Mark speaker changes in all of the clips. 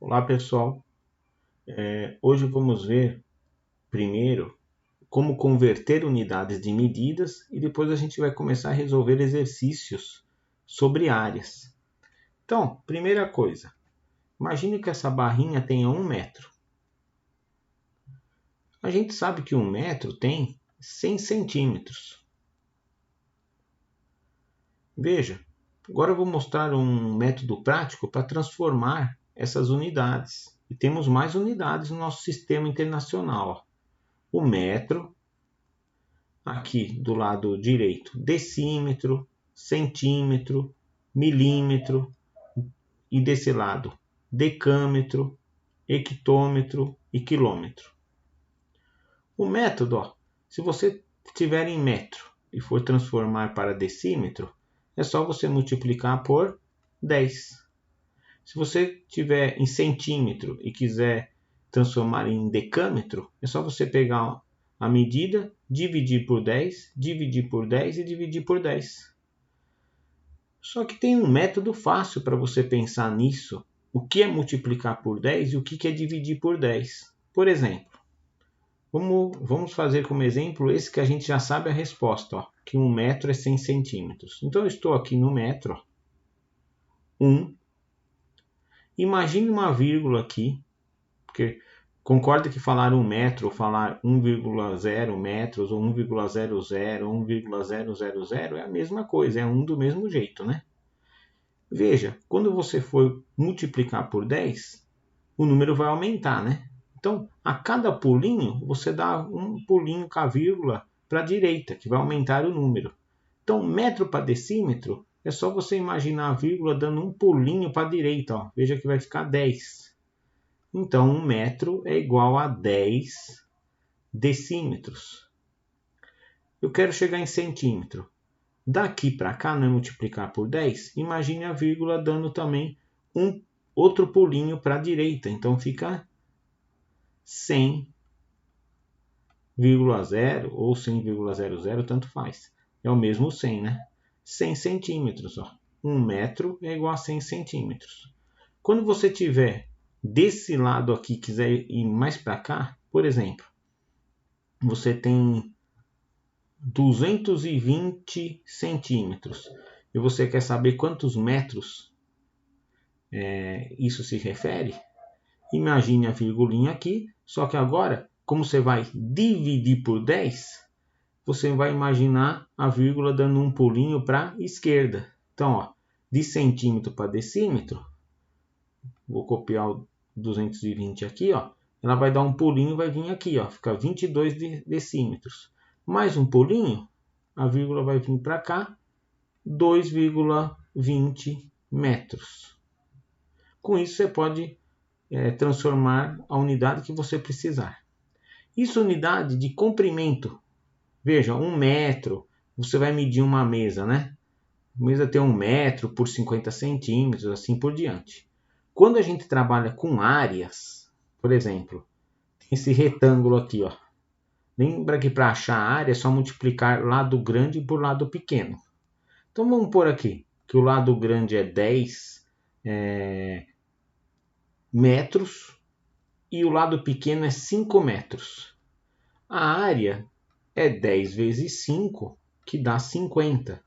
Speaker 1: Olá pessoal, hoje vamos ver primeiro como converter unidades de medidas e depois a gente vai começar a resolver exercícios sobre áreas. Então, primeira coisa, imagine que essa barrinha tenha 1 metro. A gente sabe que 1 metro tem 100 centímetros. Veja, agora eu vou mostrar um método prático para transformar essas unidades. E temos mais unidades no nosso sistema internacional. O metro, aqui do lado direito, decímetro, centímetro, milímetro, e desse lado, decâmetro, hectômetro e quilômetro. O método, se você tiver em metro e for transformar para decímetro, é só você multiplicar por 10. Se você tiver em centímetro e quiser transformar em decâmetro, é só você pegar a medida, dividir por 10, dividir por 10 e dividir por 10. Só que tem um método fácil para você pensar nisso. O que é multiplicar por 10 e o que é dividir por 10. Por exemplo, vamos fazer como exemplo esse que a gente já sabe a resposta, que 1 metro é 100 centímetros. Então eu estou aqui no metro, 1. Imagine uma vírgula aqui, porque concorda que falar 1 metro ou falar 1,0 metros ou 1,00 ou 1,000 é a mesma coisa, é 1 do mesmo jeito, né? Veja, quando você for multiplicar por 10, o número vai aumentar, né? Então, a cada pulinho, você dá um pulinho com a vírgula para a direita, que vai aumentar o número. Então, metro para decímetro, é só você imaginar a vírgula dando um pulinho para a direita. Ó. Veja que vai ficar 10. Então, 1 metro é igual a 10 decímetros. Eu quero chegar em centímetro. Daqui para cá, não é multiplicar por 10? Imagine a vírgula dando também um outro pulinho para a direita. Então, fica 100,0 ou 100,00, tanto faz. É o mesmo 100, né? 100 centímetros. Ó. 1 metro é igual a 100 centímetros. Quando você tiver desse lado aqui, quiser ir mais para cá, por exemplo, você tem 220 centímetros e você quer saber quantos metros isso se refere, imagine a virgulinha aqui, só que agora, como você vai dividir por 10, você vai imaginar a vírgula dando um pulinho para a esquerda. Então, ó, de centímetro para decímetro, vou copiar o 220 aqui, ó, ela vai dar um pulinho e vai vir aqui, ó, fica 22 decímetros. Mais um pulinho, a vírgula vai vir para cá, 2,20 metros. Com isso, você pode transformar a unidade que você precisar. Isso é unidade de comprimento. Veja, 1 metro, você vai medir uma mesa, né? A mesa tem 1 metro por 50 centímetros, assim por diante. Quando a gente trabalha com áreas, por exemplo, tem esse retângulo aqui, ó. Lembra que para achar a área é só multiplicar lado grande por lado pequeno. Então vamos pôr aqui que o lado grande é 10 metros e o lado pequeno é 5 metros. A área é 10 vezes 5, que dá 50.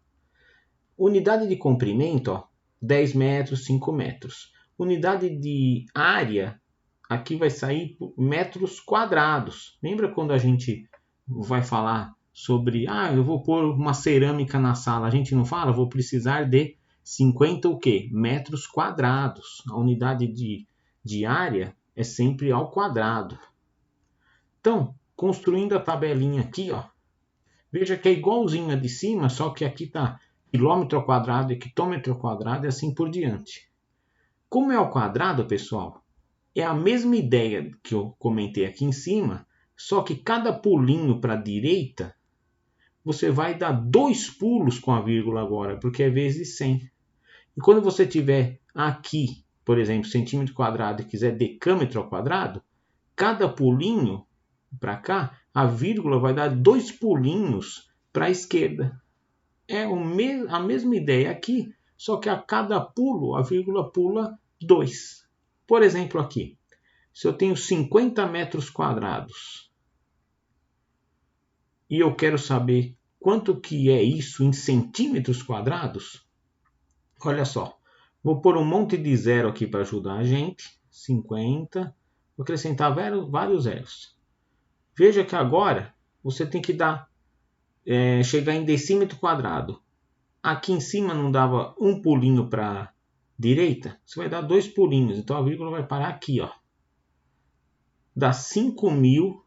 Speaker 1: Unidade de comprimento, ó, 10 metros, 5 metros. Unidade de área, aqui vai sair metros quadrados. Lembra quando a gente vai falar sobre, eu vou pôr uma cerâmica na sala, a gente não fala, vou precisar de 50 o quê? Metros quadrados. A unidade de área é sempre ao quadrado. Então, construindo a tabelinha aqui, ó, veja que é igualzinho a de cima, só que aqui está quilômetro ao quadrado, hectômetro ao quadrado e assim por diante. Como é ao quadrado, pessoal, é a mesma ideia que eu comentei aqui em cima, só que cada pulinho para a direita, você vai dar 2 pulos com a vírgula agora, porque é vezes 100. E quando você tiver aqui, por exemplo, centímetro quadrado e quiser decâmetro ao quadrado, cada pulinho para cá, a vírgula vai dar 2 pulinhos para a esquerda. É a mesma ideia aqui, só que a cada pulo a vírgula pula 2. Por exemplo aqui, se eu tenho 50 metros quadrados e eu quero saber quanto que é isso em centímetros quadrados, olha só, vou pôr um monte de zero aqui para ajudar a gente, 50, vou acrescentar vários zeros. Veja que agora você tem que chegar em decímetro quadrado. Aqui em cima não dava um pulinho para a direita? Você vai dar 2 pulinhos, então a vírgula vai parar aqui, ó. Dá 5.000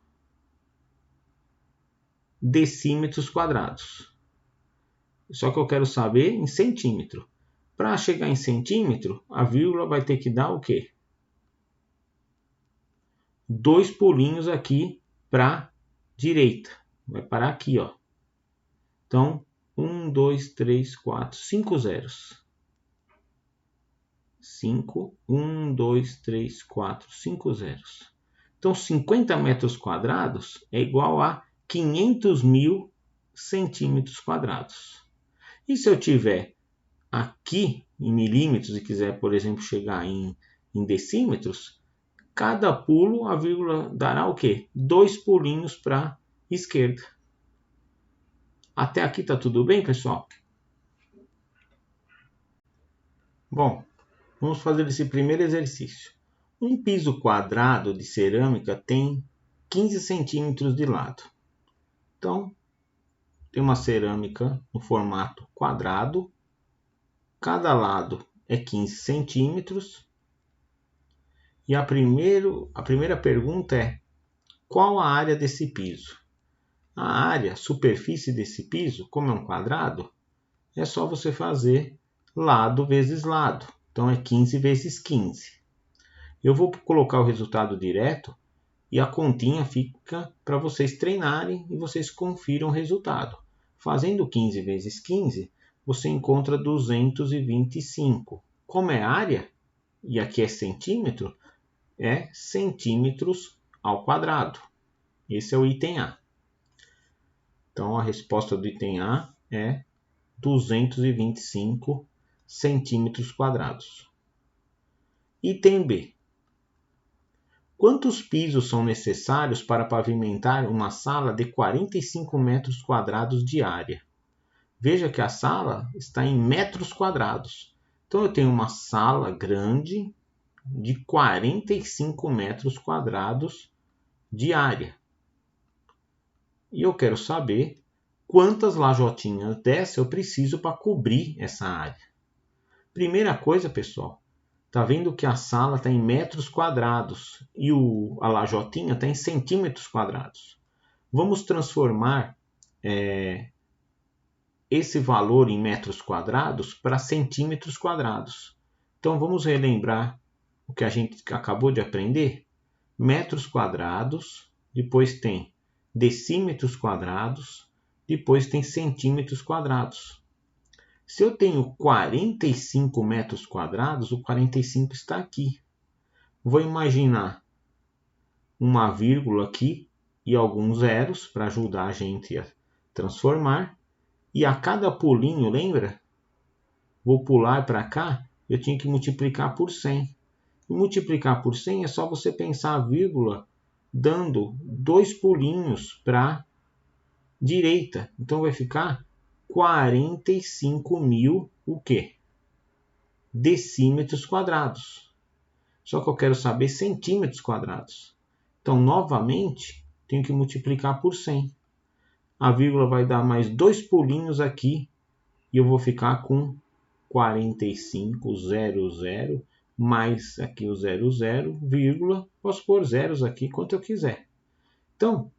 Speaker 1: decímetros quadrados. Só que eu quero saber em centímetro. Para chegar em centímetro, a vírgula vai ter que dar o quê? 2 pulinhos aqui para a direita. Vai parar aqui, ó. Então, 1, 2, 3, 4, 5 zeros. 1, 2, 3, 4, 5 zeros. Então, 50 metros quadrados é igual a 500.000 centímetros quadrados. E se eu tiver aqui em milímetros e quiser, por exemplo, chegar em decímetros, cada pulo a vírgula dará o quê? 2 pulinhos para a esquerda. Até aqui está tudo bem, pessoal? Bom, vamos fazer esse primeiro exercício. Um piso quadrado de cerâmica tem 15 centímetros de lado. Então, tem uma cerâmica no formato quadrado. Cada lado é 15 centímetros. E a primeira pergunta é: qual a área desse piso? A área, superfície desse piso, como é um quadrado, é só você fazer lado vezes lado. Então, é 15 vezes 15. Eu vou colocar o resultado direto e a continha fica para vocês treinarem e vocês confiram o resultado. Fazendo 15 vezes 15, você encontra 225. Como é área, e aqui é centímetro, é centímetros ao quadrado. Esse é o item A. Então, a resposta do item A é 225 centímetros quadrados. Item B. Quantos pisos são necessários para pavimentar uma sala de 45 metros quadrados de área? Veja que a sala está em metros quadrados. Então, eu tenho uma sala grande de 45 metros quadrados de área. E eu quero saber quantas lajotinhas dessa eu preciso para cobrir essa área. Primeira coisa, pessoal, está vendo que a sala está em metros quadrados e a lajotinha está em centímetros quadrados. Vamos transformar esse valor em metros quadrados para centímetros quadrados. Então, vamos relembrar o que a gente acabou de aprender? Metros quadrados, depois tem decímetros quadrados, depois tem centímetros quadrados. Se eu tenho 45 metros quadrados, o 45 está aqui. Vou imaginar uma vírgula aqui e alguns zeros para ajudar a gente a transformar. E a cada pulinho, lembra? Vou pular para cá, eu tinha que multiplicar por 100. E multiplicar por 100 é só você pensar a vírgula dando 2 pulinhos para a direita. Então vai ficar 45.000 o quê? Decímetros quadrados. Só que eu quero saber centímetros quadrados. Então, novamente, tenho que multiplicar por 100. A vírgula vai dar mais 2 pulinhos aqui e eu vou ficar com 45.00 mais aqui o 00, vírgula, posso pôr zeros aqui quanto eu quiser. Então,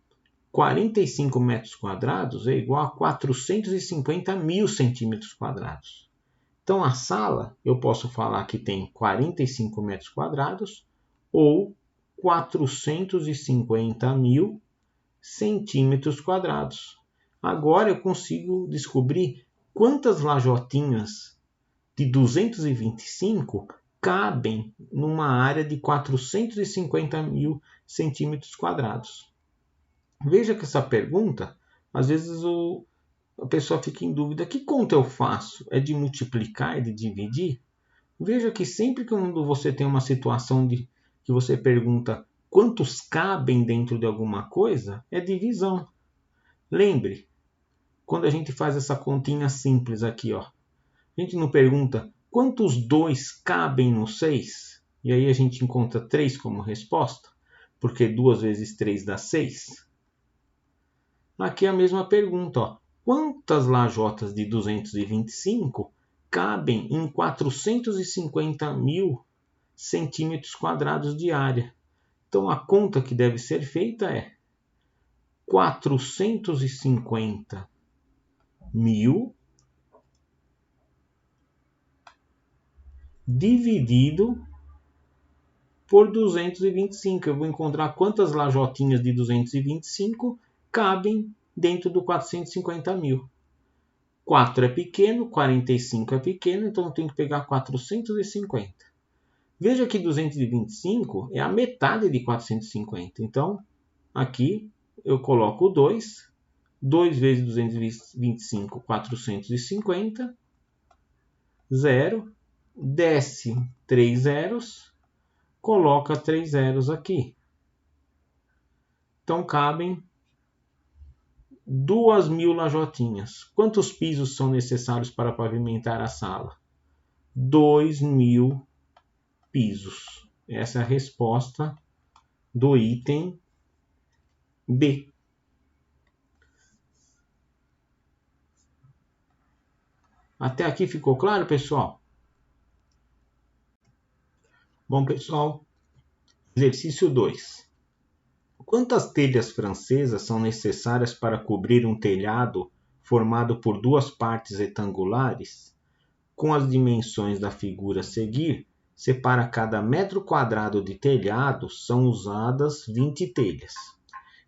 Speaker 1: 45 metros quadrados é igual a 450.000 centímetros quadrados. Então, a sala, eu posso falar que tem 45 metros quadrados ou 450.000 centímetros quadrados. Agora eu consigo descobrir quantas lajotinhas de 225 cabem numa área de 450.000 centímetros quadrados. Veja que essa pergunta, às vezes a pessoa fica em dúvida: que conta eu faço? É de multiplicar, é de dividir? Veja que sempre quando você tem uma situação de que você pergunta quantos cabem dentro de alguma coisa, é divisão. Lembre, quando a gente faz essa continha simples aqui, ó, a gente não pergunta quantos 2 cabem no 6? E aí a gente encontra 3 como resposta, porque 2 vezes 3 dá 6. Aqui é a mesma pergunta, ó. Quantas lajotas de 225 cabem em 450 mil centímetros quadrados de área? Então a conta que deve ser feita é 450 mil dividido por 225. Eu vou encontrar quantas lajotinhas de 225 cabem dentro do 450 mil. 4 é pequeno, 45 é pequeno, então eu tenho que pegar 450. Veja que 225 é a metade de 450. Então, aqui eu coloco 2. 2 vezes 225, 450. 0. Desce 3 zeros. Coloca 3 zeros aqui. Então, cabem 2.000 lajotinhas. Quantos pisos são necessários para pavimentar a sala? 2.000 pisos. Essa é a resposta do item B. Até aqui ficou claro, pessoal? Bom, pessoal, exercício 2. Quantas telhas francesas são necessárias para cobrir um telhado formado por 2 partes retangulares? Com as dimensões da figura a seguir, para cada metro quadrado de telhado são usadas 20 telhas.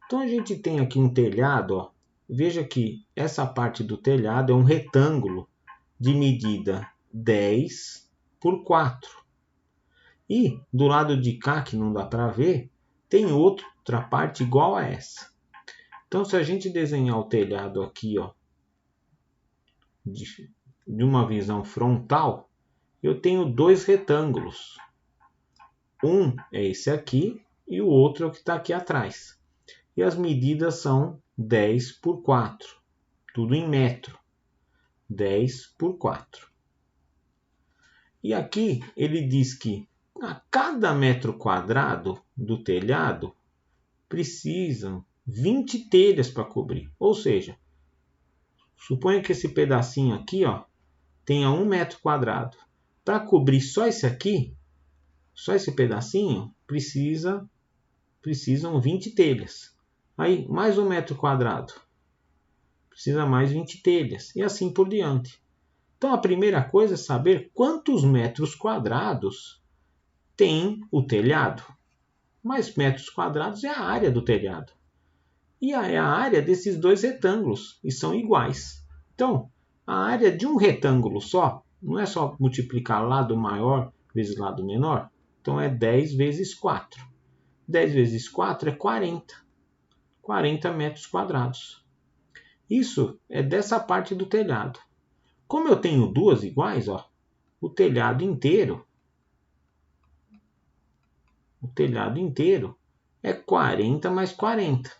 Speaker 1: Então a gente tem aqui um telhado, ó. Veja que essa parte do telhado é um retângulo de medida 10 por 4. E do lado de cá, que não dá para ver, tem outra parte igual a essa. Então se a gente desenhar o telhado aqui, ó, de uma visão frontal, eu tenho 2 retângulos. Um é esse aqui e o outro é o que está aqui atrás. E as medidas são 10 por 4. Tudo em metro. 10 por 4. E aqui ele diz que a cada metro quadrado do telhado precisam 20 telhas para cobrir. Ou seja, suponha que esse pedacinho aqui, ó, tenha 1 metro quadrado. Para cobrir só esse aqui, só esse pedacinho, precisam 20 telhas. Aí, mais 1 metro quadrado. Precisa mais 20 telhas. E assim por diante. Então, a primeira coisa é saber quantos metros quadrados tem o telhado. Mais metros quadrados é a área do telhado. E é a área desses 2 retângulos. E são iguais. Então, a área de um retângulo só, não é só multiplicar lado maior vezes lado menor. Então, é 10 vezes 4. 10 vezes 4 é 40. 40 metros quadrados. Isso é dessa parte do telhado. Como eu tenho duas iguais, ó, o telhado inteiro é 40 mais 40.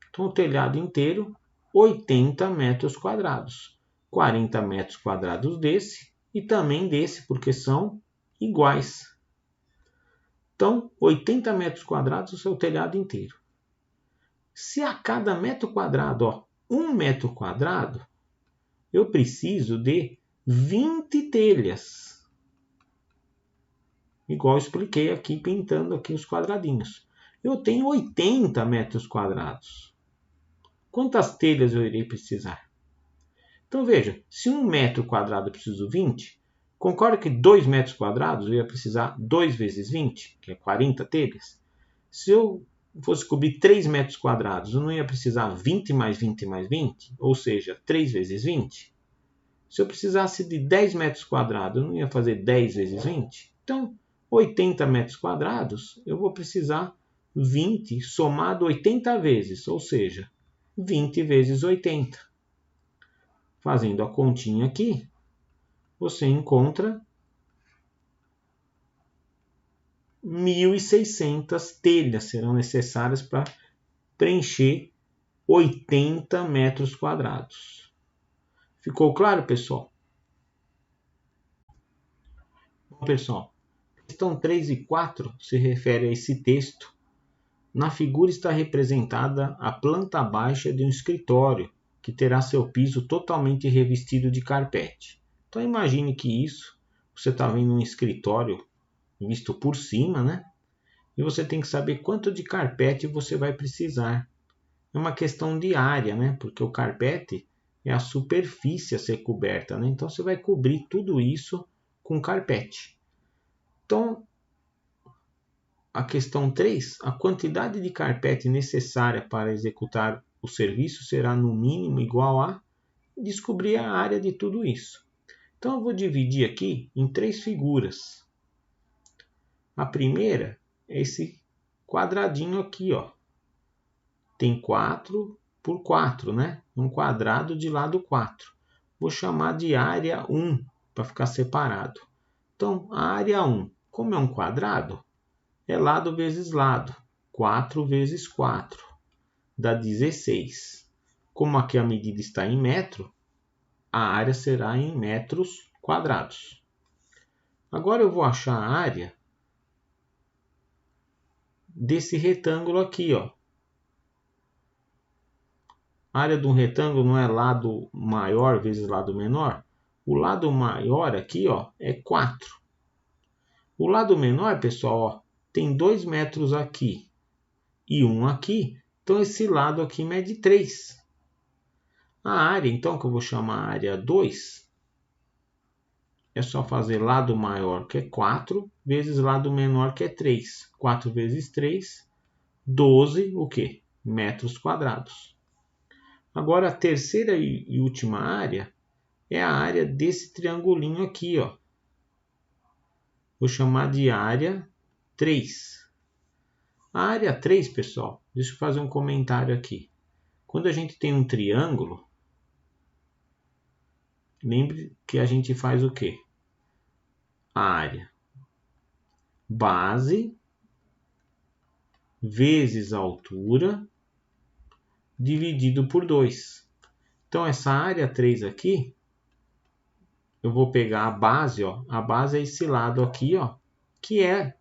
Speaker 1: Então, o telhado inteiro, 80 metros quadrados. 40 metros quadrados desse e também desse, porque são iguais. Então, 80 metros quadrados é o seu telhado inteiro. Se a cada metro quadrado, ó, 1 metro quadrado, eu preciso de 20 telhas. Igual eu expliquei aqui, pintando aqui os quadradinhos. Eu tenho 80 metros quadrados. Quantas telhas eu irei precisar? Então veja, se 1 metro quadrado eu preciso 20, concorda que 2 metros quadrados eu ia precisar 2 vezes 20, que é 40 telhas? Se eu fosse cobrir 3 metros quadrados, eu não ia precisar 20 mais 20 mais 20, ou seja, 3 vezes 20? Se eu precisasse de 10 metros quadrados, eu não ia fazer 10 vezes 20? Então, 80 metros quadrados, eu vou precisar 20 somado 80 vezes, ou seja, 20 vezes 80. Fazendo a continha aqui, você encontra 1.600 telhas serão necessárias para preencher 80 metros quadrados. Ficou claro, pessoal? Bom, pessoal, questão 3 e 4 se refere a esse texto. Na figura está representada a planta baixa de um escritório, que terá seu piso totalmente revestido de carpete. Então imagine que isso, você está vendo um escritório visto por cima, né? E você tem que saber quanto de carpete você vai precisar. É uma questão de área, né? Porque o carpete é a superfície a ser coberta, né? Então você vai cobrir tudo isso com carpete. Então, a questão 3, a quantidade de carpete necessária para executar o serviço será no mínimo igual a descobrir a área de tudo isso. Então eu vou dividir aqui em 3 figuras. A primeira é esse quadradinho aqui, ó. Tem 4 por 4, né? Um quadrado de lado 4. Vou chamar de área 1 para ficar separado. Então, a área 1, como é um quadrado, é lado vezes lado. 4 vezes 4 dá 16. Como aqui a medida está em metro, a área será em metros quadrados. Agora eu vou achar a área desse retângulo aqui, ó. A área de um retângulo não é lado maior vezes lado menor? O lado maior aqui, ó, é 4. O lado menor, pessoal, ó, tem 2 metros aqui e 1 aqui. Então esse lado aqui mede 3. A área, então, que eu vou chamar área 2, é só fazer lado maior, que é 4, vezes lado menor, que é 3. 4 vezes 3, 12, o quê? Metros quadrados. Agora, a terceira e última área é a área desse triangulinho aqui, ó. Vou chamar de área 3. A área 3, pessoal, deixa eu fazer um comentário aqui. Quando a gente tem um triângulo, lembre que a gente faz o quê? A área base vezes a altura dividido por 2. Então, essa área 3 aqui, eu vou pegar a base, ó. A base é esse lado aqui, ó, que é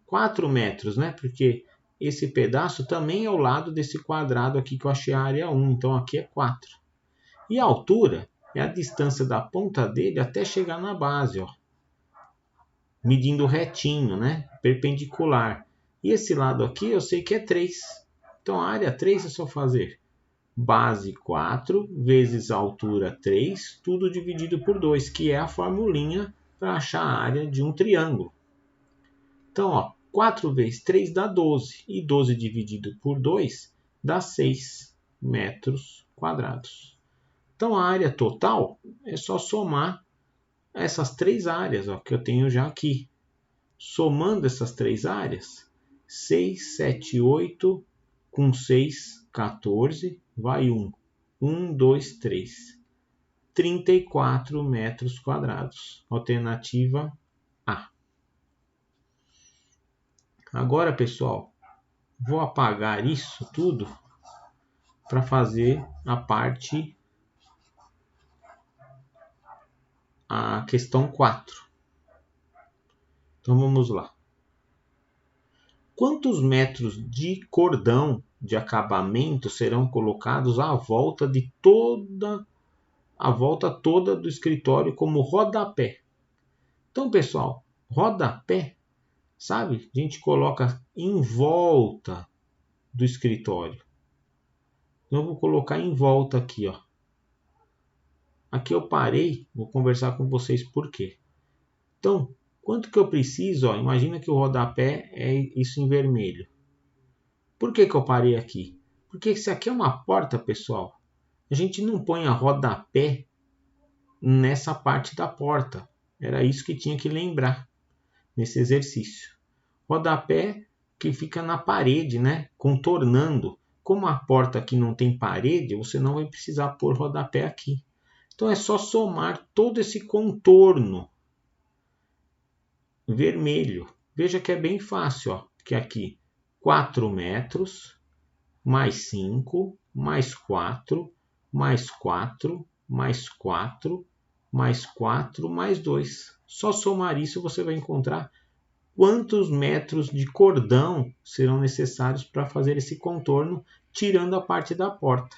Speaker 1: 4 metros, né? Porque esse pedaço também é o lado desse quadrado aqui que eu achei a área 1. Então, aqui é 4. E a altura é a distância da ponta dele até chegar na base, ó. Medindo retinho, né? Perpendicular. E esse lado aqui eu sei que é 3. Então, a área 3 é só fazer base 4 vezes a altura 3, tudo dividido por 2, que é a formulinha para achar a área de um triângulo. Então, ó, 4 vezes 3 dá 12, e 12 dividido por 2 dá 6 metros quadrados. Então, a área total é só somar essas 3 áreas, ó, que eu tenho já aqui. Somando essas 3 áreas, 6, 7, 8, com 6, 14, vai 1. 1, 2, 3. 34 metros quadrados. Alternativa A. Agora, pessoal, vou apagar isso tudo para fazer a questão 4. Então vamos lá. Quantos metros de cordão de acabamento serão colocados à volta toda do escritório como rodapé? Então, pessoal, rodapé, sabe? A gente coloca em volta do escritório. Então, eu vou colocar em volta aqui, ó. Aqui eu parei, vou conversar com vocês por quê. Então, quanto que eu preciso? Ó, imagina que o rodapé é isso em vermelho. Por que eu parei aqui? Porque se aqui é uma porta, pessoal, a gente não põe a rodapé nessa parte da porta. Era isso que tinha que lembrar nesse exercício. Rodapé que fica na parede, né? Contornando. Como a porta aqui não tem parede, você não vai precisar pôr rodapé aqui. Então é só somar todo esse contorno vermelho. Veja que é bem fácil, ó, que aqui 4 metros, mais 5, mais 4, mais 4, mais 4, mais 4, mais 2. Só somar isso você vai encontrar quantos metros de cordão serão necessários para fazer esse contorno, tirando a parte da porta.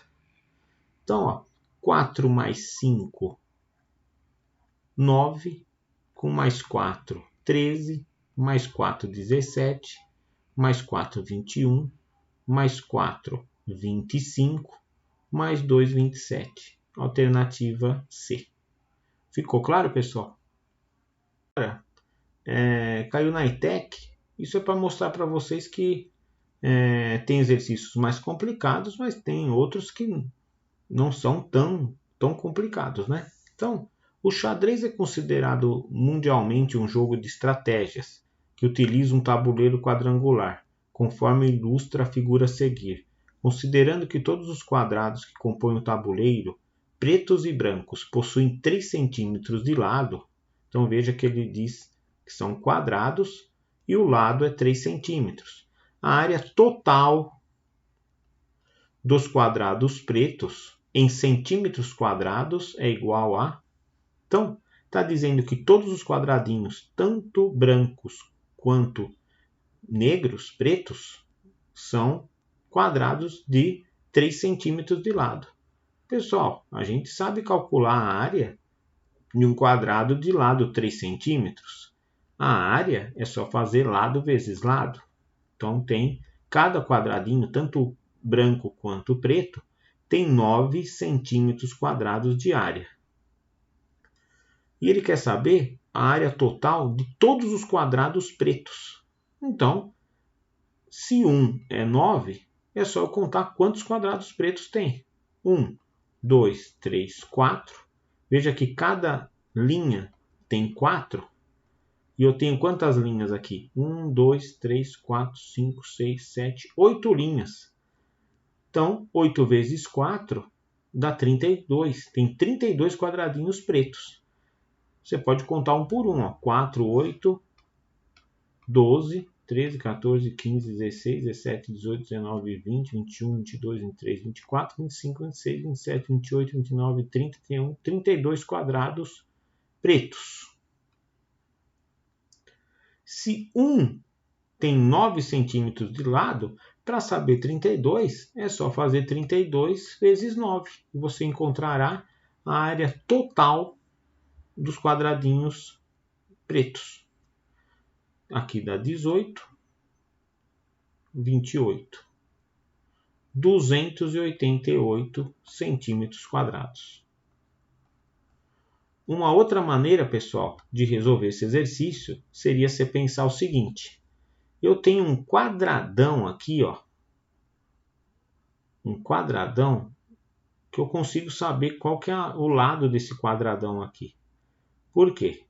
Speaker 1: Então, ó, 4 mais 5, 9, com mais 4, 13, mais 4, 17, mais 4, 21, mais 4, 25, mais 2, 27. Alternativa C. Ficou claro, pessoal? Caiu na ITEC. Isso é para mostrar para vocês que tem exercícios mais complicados, mas tem outros que não são tão complicados, né? Então, o xadrez é considerado mundialmente um jogo de estratégias que utiliza um tabuleiro quadrangular, conforme ilustra a figura a seguir, considerando que todos os quadrados que compõem o tabuleiro, pretos e brancos, possuem 3 centímetros de lado. Então veja que ele diz que são quadrados e o lado é 3 centímetros. A área total dos quadrados pretos em centímetros quadrados é igual a... Então, está dizendo que todos os quadradinhos, tanto brancos quanto negros, pretos, são quadrados de 3 centímetros de lado. Pessoal, a gente sabe calcular a área de um quadrado de lado 3 centímetros. A área é só fazer lado vezes lado. Então, tem cada quadradinho, tanto branco quanto preto, tem 9 centímetros quadrados de área. E ele quer saber a área total de todos os quadrados pretos. Então, se 1 é 9, é só contar quantos quadrados pretos tem. 1, 2, 3, 4. Veja que cada linha tem 4. E eu tenho quantas linhas aqui? 1, 2, 3, 4, 5, 6, 7, 8 linhas. Então, 8 vezes 4 dá 32. Tem 32 quadradinhos pretos. Você pode contar um por um. Ó. 4, 8, 12, 13, 14, 15, 16, 17, 18, 19, 20, 21, 22, 23, 24, 25, 26, 27, 28, 29, 30, 31, 32 quadrados pretos. Se 1 tem 9 centímetros de lado, para saber 32, é só fazer 32 vezes 9. E você encontrará a área total dos quadradinhos pretos. Aqui dá 18, 28, 288 centímetros quadrados. Uma outra maneira, pessoal, de resolver esse exercício seria você pensar o seguinte. Eu tenho um quadradão aqui, ó. Um quadradão que eu consigo saber qual que é o lado desse quadradão aqui. Por quê?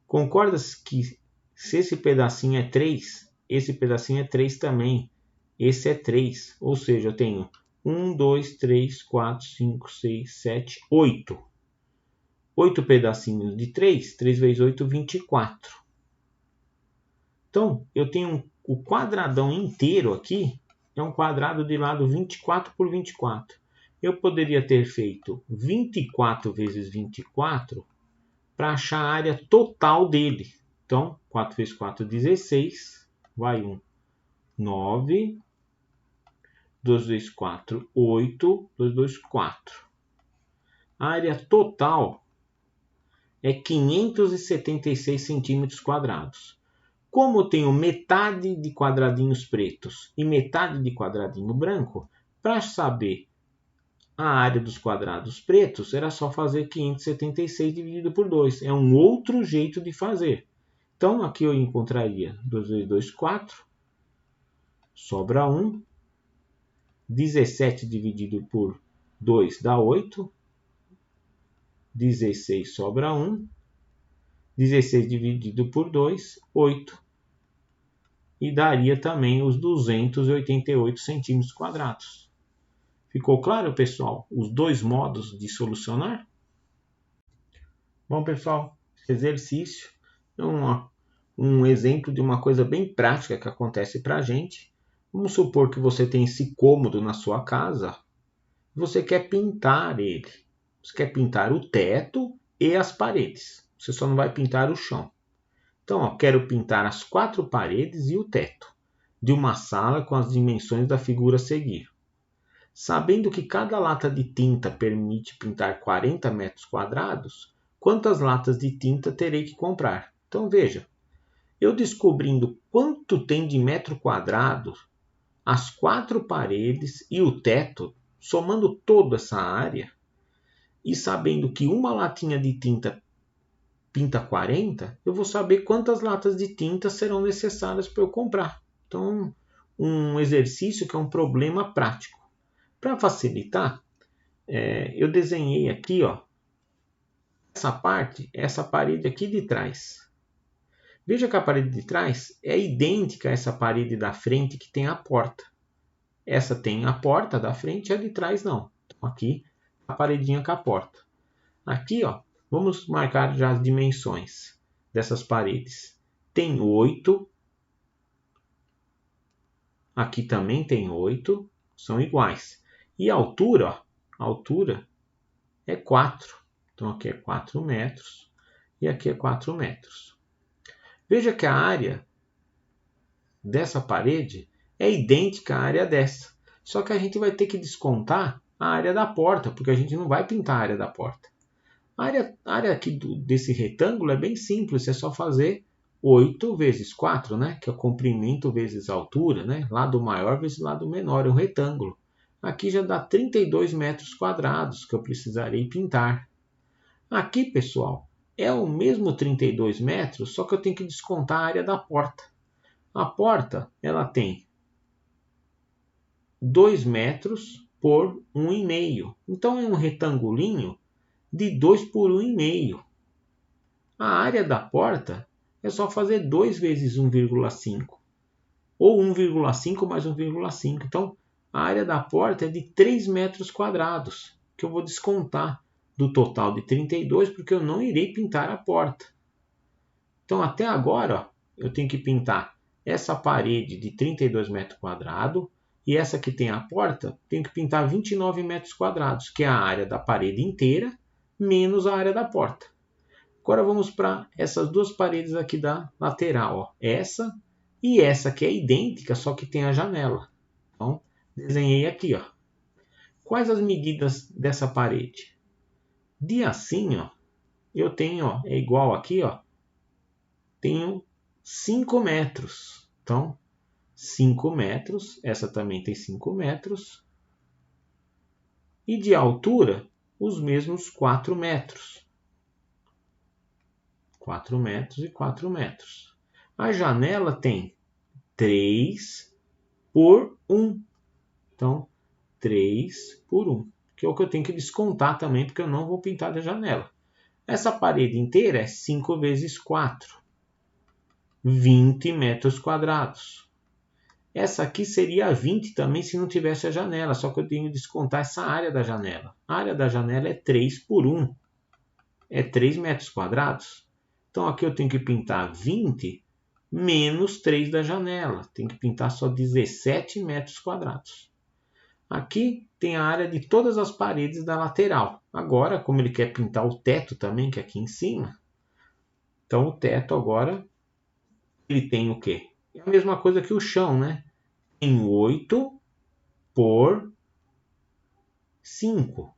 Speaker 1: Concorda que se esse pedacinho é 3, esse pedacinho é 3 também. Esse é 3, ou seja, eu tenho 1, 2, 3, 4, 5, 6, 7, 8. 8 pedacinhos de 3, 3 vezes 8, 24. Então, eu tenho o quadradão inteiro aqui, é um quadrado de lado 24 por 24. Eu poderia ter feito 24 vezes 24 para achar a área total dele. Então, 4 vezes 4, 16. Vai 1, 9. 2 vezes 4, 8. 2 vezes 4. A área total é 576 centímetros quadrados. Como eu tenho metade de quadradinhos pretos e metade de quadradinho branco, para saber a área dos quadrados pretos, era só fazer 576 dividido por 2. É um outro jeito de fazer. Então, aqui eu encontraria 2 vezes 2, 4. Sobra 1. 17 dividido por 2 dá 8. 16 sobra 1. 16 dividido por 2, 8. E daria também os 288 centímetros quadrados. Ficou claro, pessoal, os dois modos de solucionar? Bom, pessoal, esse exercício é um exemplo de uma coisa bem prática que acontece para a gente. Vamos supor que você tem esse cômodo na sua casa, você quer pintar ele. Você quer pintar o teto e as paredes. Você só não vai pintar o chão. Então, quero pintar as 4 paredes e o teto de uma sala com as dimensões da figura a seguir. Sabendo que cada lata de tinta permite pintar 40 metros quadrados, quantas latas de tinta terei que comprar? Então, veja, eu descobrindo quanto tem de metro quadrado as 4 paredes e o teto, somando toda essa área, e sabendo que uma latinha de tinta pinta 40, eu vou saber quantas latas de tinta serão necessárias para eu comprar. Então, um exercício que é um problema prático. Para facilitar, eu desenhei aqui, essa parede aqui de trás. Veja que a parede de trás é idêntica a essa parede da frente que tem a porta. Essa tem a porta da frente e a de trás não. Então, aqui, a paredinha com a porta. Aqui, vamos marcar já as dimensões dessas paredes. Tem 8. Aqui também tem 8. São iguais. E a altura é 4. Então, aqui é 4 metros e aqui é 4 metros. Veja que a área dessa parede é idêntica à área dessa. Só que a gente vai ter que descontar a área da porta, porque a gente não vai pintar a área da porta. A área aqui desse retângulo é bem simples, é só fazer 8 vezes 4, né? Que é o comprimento vezes a altura, né? Lado maior vezes lado menor, é um retângulo. Aqui já dá 32 metros quadrados que eu precisarei pintar. Aqui, pessoal, é o mesmo 32 metros, só que eu tenho que descontar a área da porta. A porta, ela tem 2 metros por 1,5. Então, é um retangulinho de 2 por 1,5. A área da porta é só fazer 2 vezes 1,5. Ou 1,5 mais 1,5. Então, a área da porta é de 3 metros quadrados, que eu vou descontar do total de 32, porque eu não irei pintar a porta. Então, até agora, eu tenho que pintar essa parede de 32 metros quadrados e essa que tem a porta, tenho que pintar 29 metros quadrados, que é a área da parede inteira, menos a área da porta. Agora vamos para essas duas paredes aqui da lateral. Essa e essa que é idêntica, só que tem a janela. Então, desenhei aqui. Quais as medidas dessa parede? De assim, eu tenho, é igual aqui, tenho 5 metros. Então, 5 metros, essa também tem 5 metros. E de altura, os mesmos 4 metros. 4 metros e 4 metros. A janela tem 3 por 1. Então, 3 por 1. Que é o que eu tenho que descontar também, porque eu não vou pintar da janela. Essa parede inteira é 5 vezes 4. 20 metros quadrados. Essa aqui seria 20 também se não tivesse a janela, só que eu tenho que descontar essa área da janela. A área da janela é 3 por 1. É 3 metros quadrados. Então, aqui eu tenho que pintar 20 menos 3 da janela. Tem que pintar só 17 metros quadrados. Aqui tem a área de todas as paredes da lateral. Agora, como ele quer pintar o teto também, que é aqui em cima, então o teto agora, ele tem o quê? É a mesma coisa que o chão, né? Tem 8 por 5.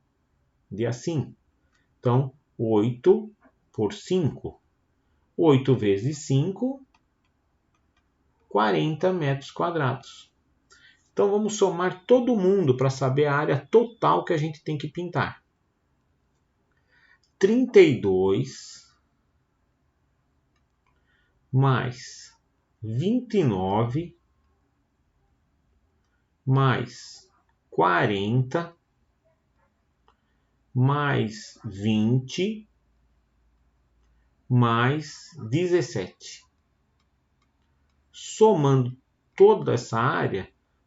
Speaker 1: De assim. Então, 8 por 5. 8 vezes 5, 40 metros quadrados. Então, vamos somar todo mundo para saber a área total que a gente tem que pintar. 32 mais 29 mais 40 mais 20 mais 17. Somando toda essa área,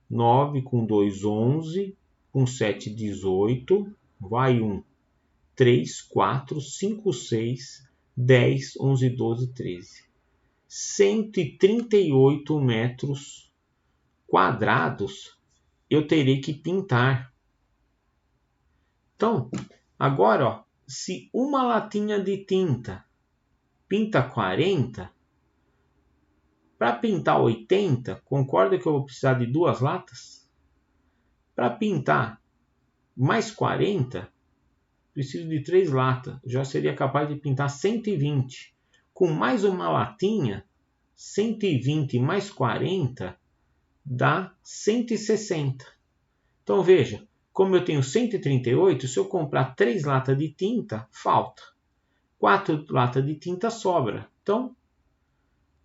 Speaker 1: 9 com 2, 11, com 7, 18, vai 1, 3, 4, 5, 6, 10, 11, 12, 13. 138 metros quadrados eu terei que pintar. Então, agora, ó, se uma latinha de tinta pinta 40, para pintar 80, concorda que eu vou precisar de 2 latas? Para pintar mais 40, preciso de 3 latas. Já seria capaz de pintar 120. Com mais uma latinha, 120 mais 40 dá 160. Então veja, como eu tenho 138, se eu comprar 3 latas de tinta, falta. 4 latas de tinta sobra. Então,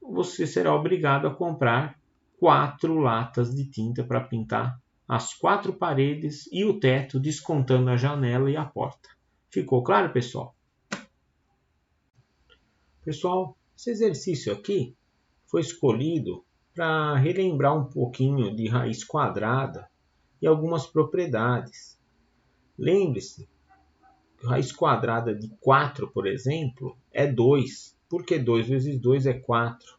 Speaker 1: você será obrigado a comprar 4 latas de tinta para pintar as 4 paredes e o teto, descontando a janela e a porta. Ficou claro, pessoal? Pessoal, esse exercício aqui foi escolhido para relembrar um pouquinho de raiz quadrada e algumas propriedades. Lembre-se, raiz quadrada de 4, por exemplo, é 2, porque 2 vezes 2 é 4.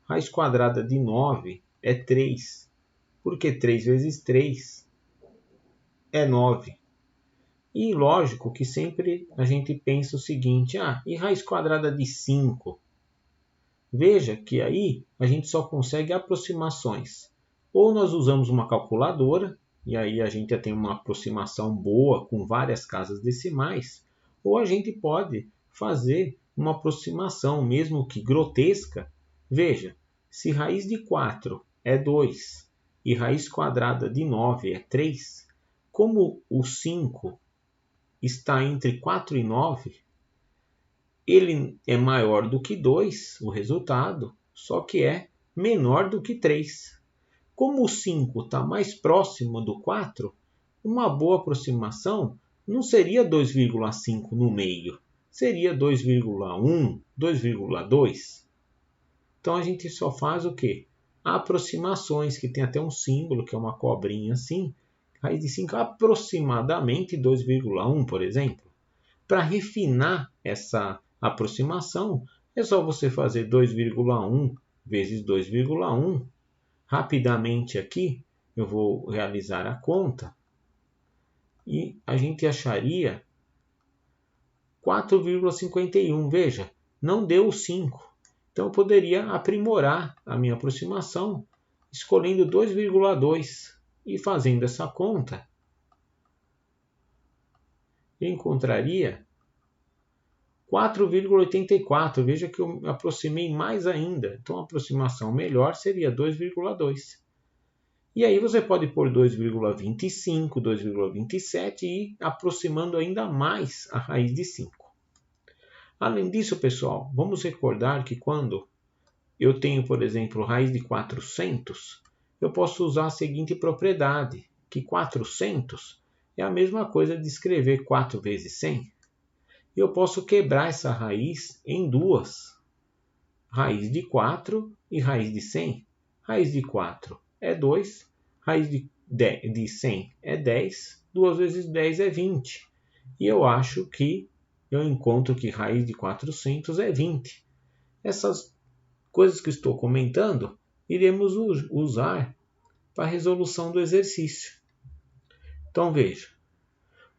Speaker 1: Raiz quadrada de 9 é 3, porque 3 vezes 3 é 9. E lógico que sempre a gente pensa o seguinte, e raiz quadrada de 5? Veja que aí a gente só consegue aproximações. Ou nós usamos uma calculadora, e aí a gente já tem uma aproximação boa com várias casas decimais, ou a gente pode fazer uma aproximação, mesmo que grotesca. Veja, se raiz de 4 é 2 e raiz quadrada de 9 é 3, como o 5 está entre 4 e 9, ele é maior do que 2, o resultado, só que é menor do que 3. Como o 5 está mais próximo do 4, uma boa aproximação não seria 2,5 no meio, seria 2,1, 2,2. Então a gente só faz o quê? Aproximações, que tem até um símbolo, que é uma cobrinha assim, raiz de 5 aproximadamente 2,1, por exemplo. Para refinar essa aproximação, é só você fazer 2,1 vezes 2,1. Rapidamente aqui, eu vou realizar a conta e a gente acharia 4,51. Veja, não deu 5. Então eu poderia aprimorar a minha aproximação escolhendo 2,2 e fazendo essa conta, eu encontraria 4,84. Veja que eu me aproximei mais ainda. Então a aproximação melhor seria 2,2. E aí você pode pôr 2,25, 2,27 e ir aproximando ainda mais a raiz de 5. Além disso, pessoal, vamos recordar que quando eu tenho, por exemplo, raiz de 400, eu posso usar a seguinte propriedade, que 400 é a mesma coisa de escrever 4 vezes 100. Eu posso quebrar essa raiz em duas. Raiz de 4 e raiz de 100. Raiz de 4 é 2, raiz de 100 é 10, 2 vezes 10 é 20. E eu acho que eu encontro que raiz de 400 é 20. Essas coisas que estou comentando, iremos usar para a resolução do exercício. Então veja,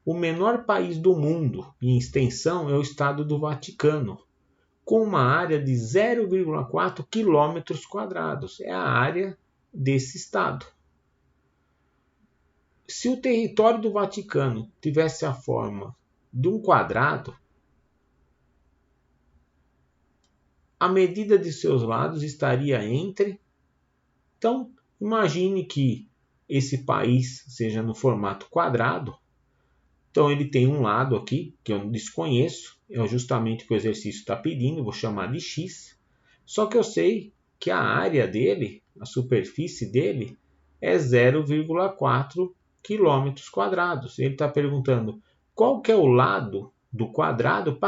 Speaker 1: o menor país do mundo em extensão é o Estado do Vaticano, com uma área de 0,4 km². É a área desse estado. Se o território do Vaticano tivesse a forma de um quadrado, a medida de seus lados estaria entre... Então, imagine que esse país seja no formato quadrado. Então, ele tem um lado aqui, que eu desconheço, é justamente o que o exercício está pedindo, vou chamar de x. Só que eu sei que a área dele, a superfície dele, é 0,4 km². Ele está perguntando qual que é o lado do quadrado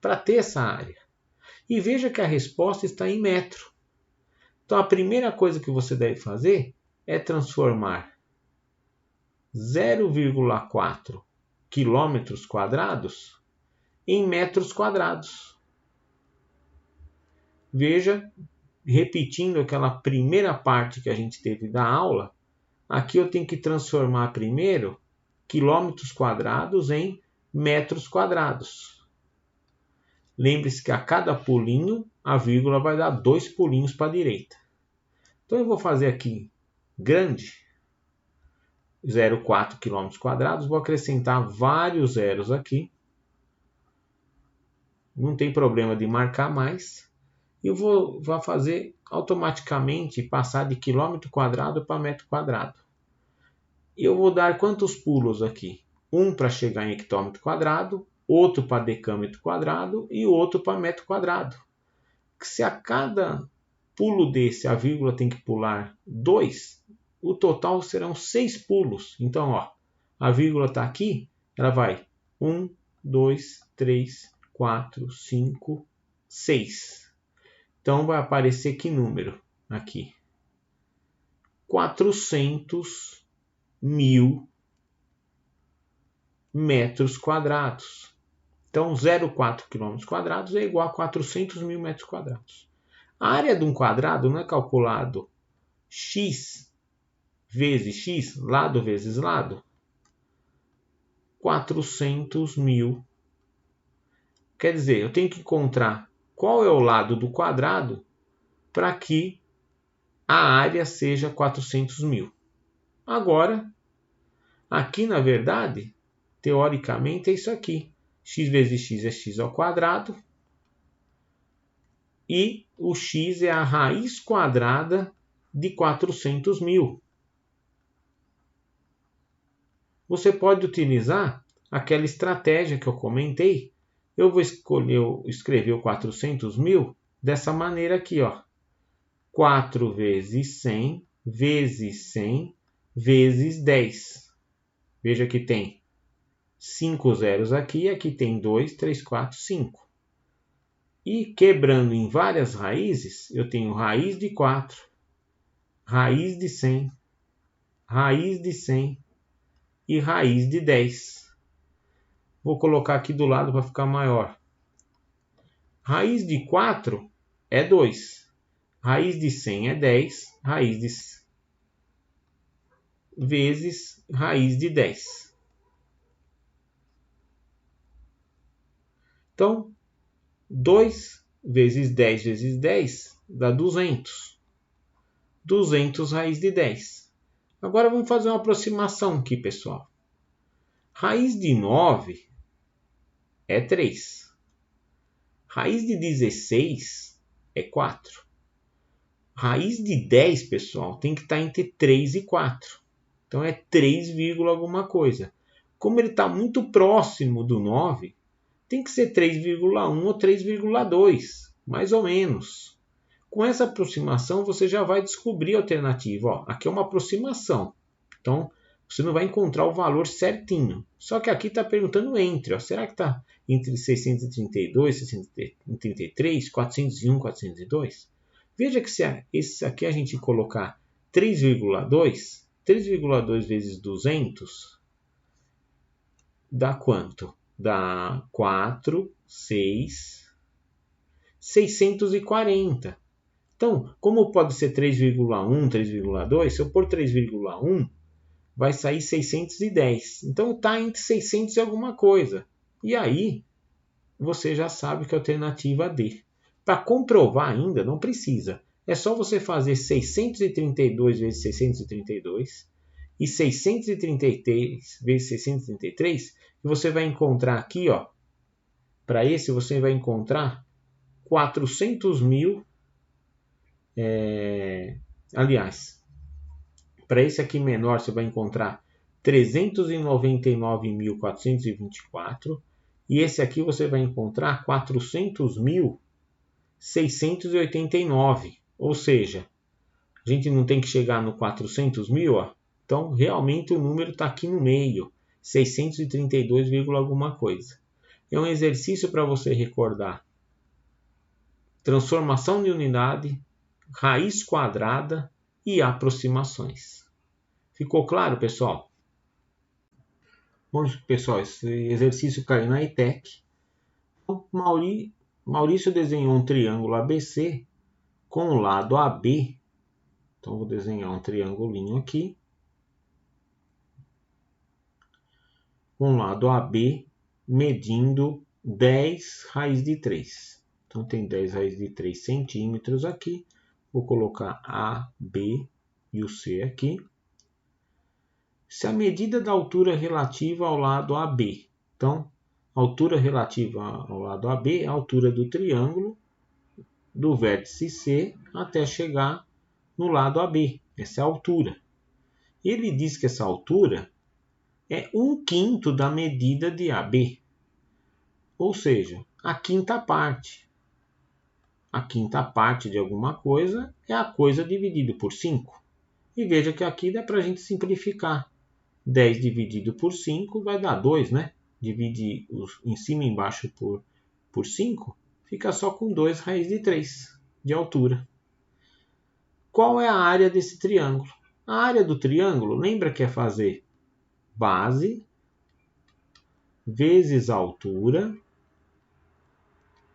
Speaker 1: para ter essa área. E veja que a resposta está em metro. Então, a primeira coisa que você deve fazer é transformar 0,4 km² em metros quadrados. Veja, repetindo aquela primeira parte que a gente teve da aula, aqui eu tenho que transformar primeiro quilômetros quadrados em metros quadrados. Lembre-se que a cada pulinho, a vírgula vai dar 2 pulinhos para a direita. Então eu vou fazer aqui grande, 0,4 km², vou acrescentar vários zeros aqui. Não tem problema de marcar mais. E vou fazer automaticamente passar de quilômetro quadrado para metro quadrado. Eu vou dar quantos pulos aqui? Um para chegar em hectômetro quadrado, outro para decâmetro quadrado e outro para metro quadrado. Se a cada pulo desse a vírgula tem que pular 2, o total serão 6 pulos. Então, ó, a vírgula está aqui, ela vai 1, 2, 3, 4, 5, 6. Então, vai aparecer que número aqui? 400.000 metros quadrados. Então, 0,4 km² é igual a 400.000 metros quadrados. A área de um quadrado não é calculado x vezes x, lado vezes lado? 400.000. Quer dizer, eu tenho que encontrar qual é o lado do quadrado para que a área seja 400.000. Agora, aqui na verdade, teoricamente é isso aqui. X vezes x é x ao quadrado. E o x é a raiz quadrada de 400.000. Você pode utilizar aquela estratégia que eu comentei. Eu vou escrever o 400.000 dessa maneira aqui, ó. 4 vezes 100 vezes 100 vezes 10. Veja que tem 5 zeros aqui, aqui tem 2, 3, 4, 5. E quebrando em várias raízes, eu tenho raiz de 4, raiz de 100, raiz de 100 e raiz de 10. Vou colocar aqui do lado para ficar maior. Raiz de 4 é 2. Raiz de 100 é 10. Raiz de vezes raiz de 10. Então, 2 vezes 10 vezes 10 dá 200. 200 raiz de 10. Agora vamos fazer uma aproximação aqui, pessoal. Raiz de 9 é 3. Raiz de 16 é 4. Raiz de 10, pessoal, tem que estar entre 3 e 4. Então é 3, alguma coisa. Como ele está muito próximo do 9, tem que ser 3,1 ou 3,2, mais ou menos. Com essa aproximação, você já vai descobrir a alternativa. Ó, aqui é uma aproximação. Então, você não vai encontrar o valor certinho. Só que aqui está perguntando entre. Ó, será que está entre 632, 633, 401, 402? Veja que se esse aqui a gente colocar 3,2, 3,2 vezes 200 dá quanto? Dá 4, 6, 640. Então, como pode ser 3,1, 3,2, se eu pôr 3,1, vai sair 610. Então, está entre 600 e alguma coisa. E aí, você já sabe que é a alternativa D. Para comprovar ainda, não precisa. É só você fazer 632 vezes 632 e 633 vezes 633, e você vai encontrar aqui, ó, para esse você vai encontrar 400.000, aliás, para esse aqui menor você vai encontrar 399.424, e esse aqui você vai encontrar 400.689, ou seja, a gente não tem que chegar no 400.000, ó. Então realmente o número está aqui no meio, 632, alguma coisa. É um exercício para você recordar transformação de unidade, raiz quadrada e aproximações. Ficou claro, pessoal? Bom, pessoal, esse exercício caiu na ETEC. Maurício desenhou um triângulo ABC com o lado AB. Então, vou desenhar um triangulinho aqui. Com o lado AB medindo 10 raiz de 3. Então, tem 10 raiz de 3 centímetros aqui. Vou colocar A, B e o C aqui. Se a medida da altura relativa ao lado AB. Então, a altura relativa ao lado AB é a altura do triângulo, do vértice C até chegar no lado AB. Essa é a altura. Ele diz que essa altura é 1/5 da medida de AB. Ou seja, a quinta parte. A quinta parte de alguma coisa é a coisa dividido por 5. E veja que aqui dá para a gente simplificar. 10 dividido por 5 vai dar 2, né? Dividir em cima e embaixo por 5, fica só com 2 raiz de 3 de altura. Qual é a área desse triângulo? A área do triângulo, lembra que é fazer base vezes a altura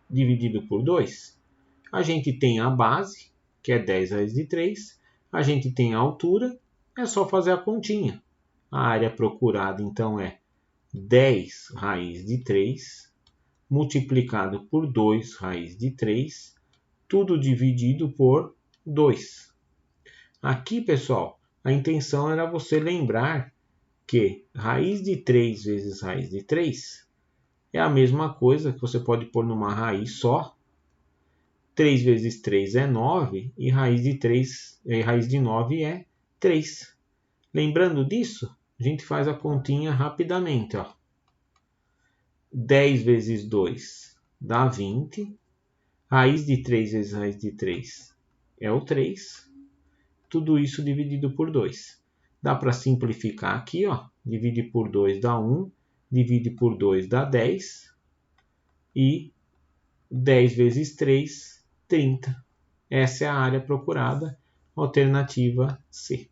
Speaker 1: dividido por 2. A gente tem a base, que é 10 raiz de 3. A gente tem a altura, é só fazer a continha. A área procurada, então, é 10 raiz de 3 multiplicado por 2 raiz de 3, tudo dividido por 2. Aqui, pessoal, a intenção era você lembrar que raiz de 3 vezes raiz de 3 é a mesma coisa que você pode pôr numa raiz só. 3 vezes 3 é 9 e raiz de 9 é 3. Lembrando disso, a gente faz a continha rapidamente. 10 vezes 2 dá 20. Raiz de 3 vezes raiz de 3 é o 3. Tudo isso dividido por 2. Dá para simplificar aqui. Divide por 2 dá 1. Divide por 2 dá 10. E 10 vezes 3, 30. Essa é a área procurada. Alternativa C.